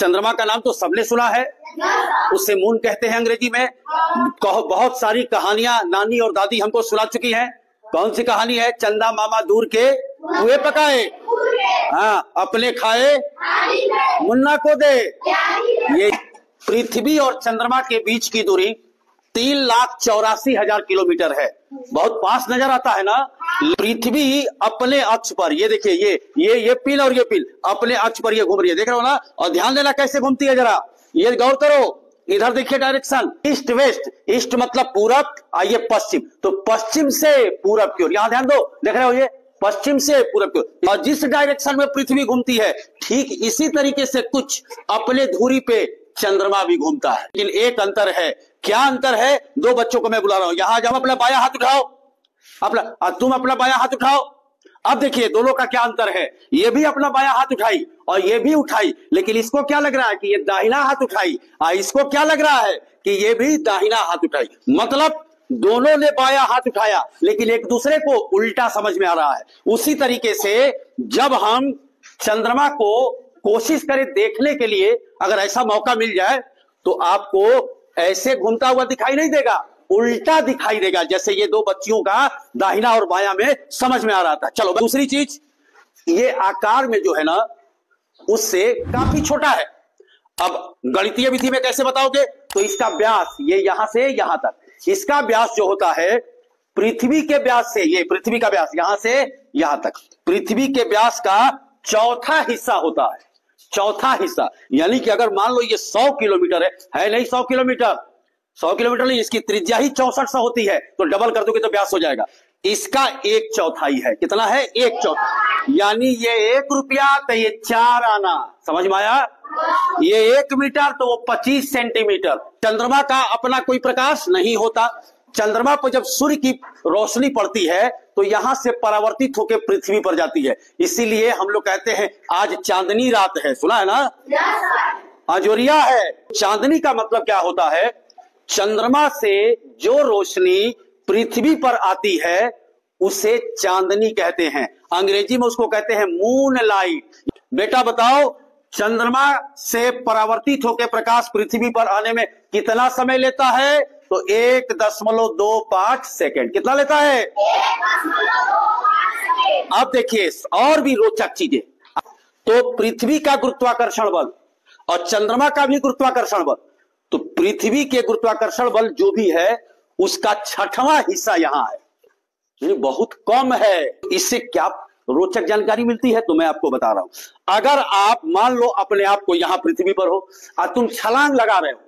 चंद्रमा का नाम तो सबने सुना है, उसे मून कहते हैं अंग्रेजी में। बहुत सारी कहानियां नानी और दादी हमको सुना चुकी हैं। कौन सी कहानी है? चंदा मामा दूर के कुएं पकाए, हाँ अपने खाए मुन्ना को दे। ये पृथ्वी और चंद्रमा के बीच की दूरी 3,84,000 किलोमीटर है। बहुत पास नजर आता है ना। पृथ्वी अपने अक्ष पर, ये देखिए ये पिन और ये पिन अपने अक्ष पर ये घूम रही है, देख रहे हो ना। और ध्यान देना कैसे घूमती है, जरा ये गौर करो। इधर देखिए डायरेक्शन ईस्ट वेस्ट, ईस्ट मतलब पूरब, आइए पश्चिम, तो पश्चिम से पूरब की ओर, यहां ध्यान दो, देख रहे हो ये पश्चिम से पूरब की ओर। और जिस डायरेक्शन में पृथ्वी घूमती है ठीक इसी तरीके से कुछ अपने धुरी पे चंद्रमा भी घूमता है। लेकिन एक अंतर है। क्या अंतर है? दो बच्चों को मैं बुला रहा हूं, यहां जाओ, अपना बायां हाथ उठाओ, तुम अपना बायां हाथ उठाओ। अब देखिए दोनों का क्या अंतर है। ये भी अपना बायां हाथ उठाई और ये भी उठाई, लेकिन इसको क्या लग रहा है कि ये दाहिना हाथ उठाई, इसको क्या लग रहा है कि ये भी दाहिना हाथ उठाई। मतलब दोनों ने बायां हाथ उठाया, लेकिन एक दूसरे को उल्टा समझ में आ रहा है। उसी तरीके से जब हम चंद्रमा को कोशिश करें देखने के लिए, अगर ऐसा मौका मिल जाए तो आपको ऐसे घूमता हुआ दिखाई नहीं देगा, उल्टा दिखाई देगा, जैसे ये दो बच्चियों का दाहिना और बायां में समझ में आ रहा था। चलो दूसरी चीज, ये आकार में जो है ना उससे काफी छोटा है। अब गणितीय विधि में कैसे बताओगे? तो इसका व्यास, ये यहां से यहां तक, इसका व्यास जो होता है पृथ्वी के व्यास से, ये पृथ्वी का व्यास यहां से यहां तक पृथ्वी के व्यास का चौथा हिस्सा होता है। चौथा हिस्सा, यानी कि अगर मान लो ये 100 किलोमीटर है नहीं 100 किलोमीटर, 100 किलोमीटर नहीं, इसकी त्रिज्या ही 6400 होती है, तो डबल कर दोगे तो व्यास हो जाएगा। इसका 1/4 है। कितना है? 1/4, यानी ये 1 रुपया तो ये 4 आना, समझ में आया? ये 1 मीटर तो वो 25 सेंटीमीटर। चंद्रमा का अपना कोई प्रकाश नहीं होता। चंद्रमा पर जब सूर्य की रोशनी पड़ती है तो यहां से परावर्तित होकर पृथ्वी पर जाती है। इसीलिए हम लोग कहते हैं आज चांदनी रात है, सुना है ना? आजोरिया है। चांदनी का मतलब क्या होता है? चंद्रमा से जो रोशनी पृथ्वी पर आती है उसे चांदनी कहते हैं। अंग्रेजी में उसको कहते हैं मून लाइट। बेटा बताओ, चंद्रमा से परावर्तित होकर प्रकाश पृथ्वी पर आने में कितना समय लेता है? तो 1.25 सेकेंड। कितना लेता है? 1.25 सेकेंड। अब देखिए और भी रोचक चीजें। तो पृथ्वी का गुरुत्वाकर्षण बल और चंद्रमा का भी गुरुत्वाकर्षण बल, तो पृथ्वी के गुरुत्वाकर्षण बल जो भी है उसका 6वां हिस्सा यहां है, यानी बहुत कम है। इससे क्या रोचक जानकारी मिलती है तो मैं आपको बता रहा हूं। अगर आप मान लो अपने आप को यहां पृथ्वी पर हो और तुम छलांग लगा रहे हो,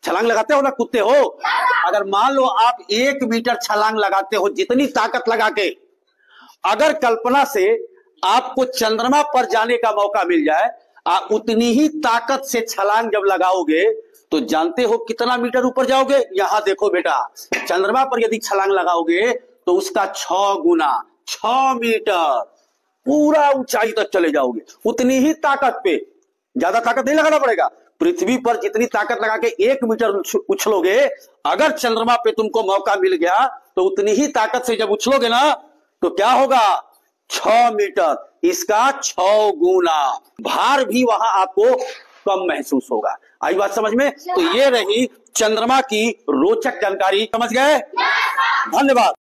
छलांग लगाते हो ना, कूदते हो, अगर मान लो आप 1 मीटर छलांग लगाते हो जितनी ताकत लगा के, अगर कल्पना से आपको चंद्रमा पर जाने का मौका मिल जाए, आप उतनी ही ताकत से छलांग जब लगाओगे तो जानते हो कितना मीटर ऊपर जाओगे? यहां देखो बेटा, चंद्रमा पर यदि छलांग लगाओगे तो उसका 6 गुना, 6 मीटर पूरा ऊंचाई तक चले जाओगे। उतनी ही ताकत पे, ज्यादा ताकत नहीं लगाना पड़ेगा। पृथ्वी पर जितनी ताकत लगा के 1 मीटर उछलोगे, अगर चंद्रमा पे तुमको मौका मिल गया तो उतनी ही ताकत से जब उछलोगे ना तो क्या होगा? 6 मीटर, इसका 6 गुना भार भी वहां आपको कम महसूस होगा। आई बात समझ में? तो ये रही चंद्रमा की रोचक जानकारी। समझ गए? धन्यवाद।